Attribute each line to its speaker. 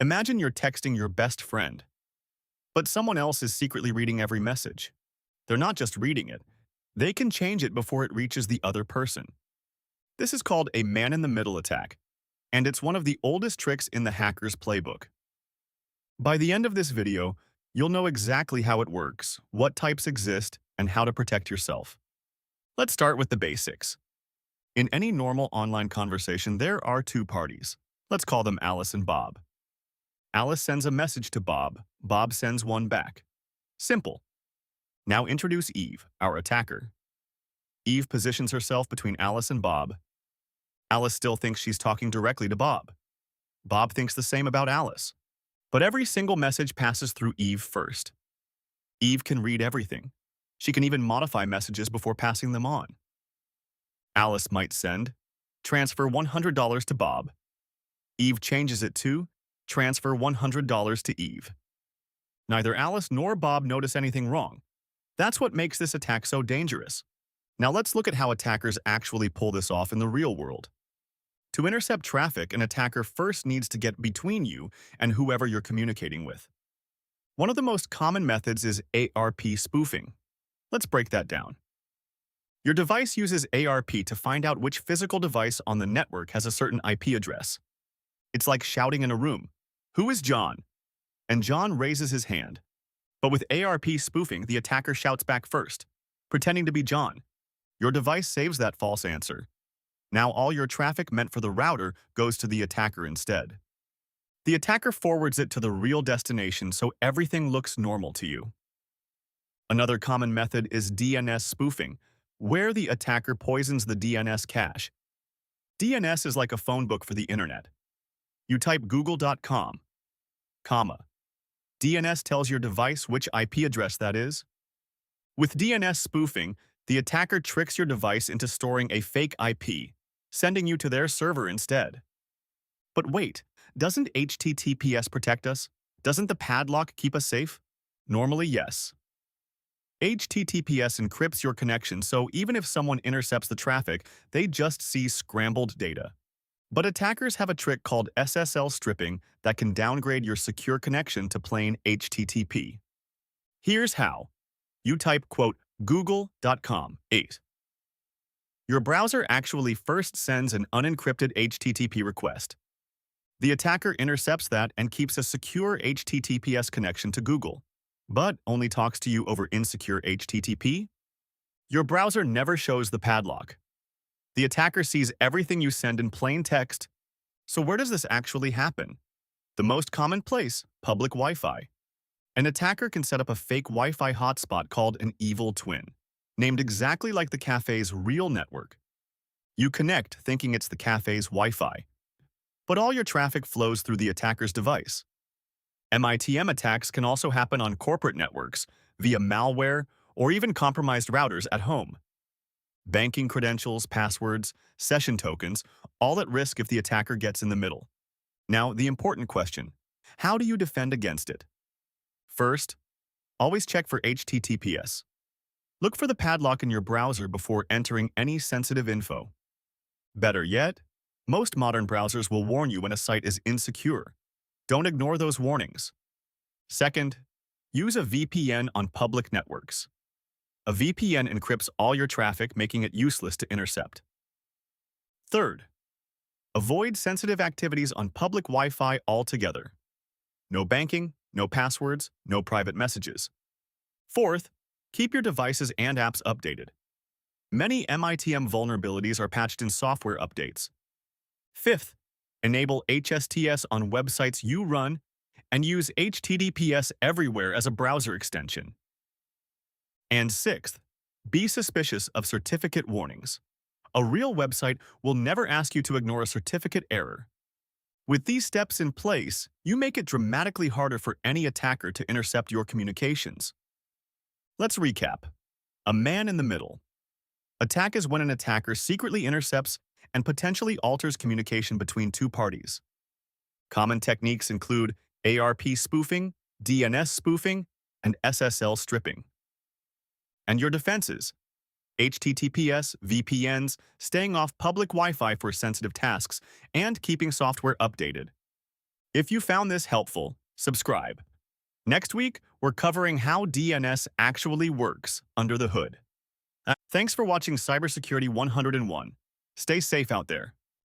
Speaker 1: Imagine you're texting your best friend, but someone else is secretly reading every message. They're not just reading it, they can change it before it reaches the other person. This is called a man-in-the-middle attack, and it's one of the oldest tricks in the hacker's playbook. By the end of this video, you'll know exactly how it works, what types exist, and how to protect yourself. Let's start with the basics. In any normal online conversation, there are two parties. Let's call them Alice and Bob. Alice sends a message to Bob. Bob sends one back. Simple. Now introduce Eve, our attacker. Eve positions herself between Alice and Bob. Alice still thinks she's talking directly to Bob. Bob thinks the same about Alice. But every single message passes through Eve first. Eve can read everything. She can even modify messages before passing them on. Alice might send, transfer $100 to Bob. Eve changes it to, transfer $100 to Eve. Neither Alice nor Bob notice anything wrong. That's what makes this attack so dangerous. Now let's look at how attackers actually pull this off in the real world. To intercept traffic, an attacker first needs to get between you and whoever you're communicating with. One of the most common methods is ARP spoofing. Let's break that down. Your device uses ARP to find out which physical device on the network has a certain IP address. It's like shouting in a room, "Who is John?" And John raises his hand. But with ARP spoofing, the attacker shouts back first, pretending to be John. Your device saves that false answer. Now all your traffic meant for the router goes to the attacker instead. The attacker forwards it to the real destination so everything looks normal to you. Another common method is DNS spoofing, where the attacker poisons the DNS cache. DNS is like a phone book for the internet. You type google.com, DNS tells your device which IP address that is. With DNS spoofing, the attacker tricks your device into storing a fake IP, sending you to their server instead. But wait, doesn't HTTPS protect us? Doesn't the padlock keep us safe? Normally, yes. HTTPS encrypts your connection, so even if someone intercepts the traffic, they just see scrambled data. But attackers have a trick called SSL Stripping that can downgrade your secure connection to plain HTTP. Here's how. You type, quote, google.com 8. Your browser actually first sends an unencrypted HTTP request. The attacker intercepts that and keeps a secure HTTPS connection to Google, but only talks to you over insecure HTTP. Your browser never shows the padlock. The attacker sees everything you send in plain text. So where does this actually happen? The most common place, public Wi-Fi. An attacker can set up a fake Wi-Fi hotspot called an evil twin, named exactly like the cafe's real network. You connect thinking it's the cafe's Wi-Fi, but all your traffic flows through the attacker's device. MITM attacks can also happen on corporate networks, via malware, or even compromised routers at home. Banking credentials, passwords, session tokens, all at risk if the attacker gets in the middle. Now, the important question, how do you defend against it? First, always check for HTTPS. Look for the padlock in your browser before entering any sensitive info. Better yet, most modern browsers will warn you when a site is insecure. Don't ignore those warnings. Second, use a VPN on public networks. A VPN encrypts all your traffic, making it useless to intercept. Third, avoid sensitive activities on public Wi-Fi altogether. No banking, no passwords, no private messages. Fourth, keep your devices and apps updated. Many MITM vulnerabilities are patched in software updates. Fifth, enable HSTS on websites you run and use HTTPS everywhere as a browser extension. And sixth, be suspicious of certificate warnings. A real website will never ask you to ignore a certificate error. With these steps in place, you make it dramatically harder for any attacker to intercept your communications. Let's recap. A man in the middle. Attack is when an attacker secretly intercepts and potentially alters communication between two parties. Common techniques include ARP spoofing, DNS spoofing, and SSL stripping. And your defenses: HTTPS, VPNs, staying off public Wi-Fi for sensitive tasks, and keeping software updated. If you found this helpful, subscribe. Next week, we're covering how DNS actually works under the hood. Thanks for watching Cybersecurity 101. Stay safe out there.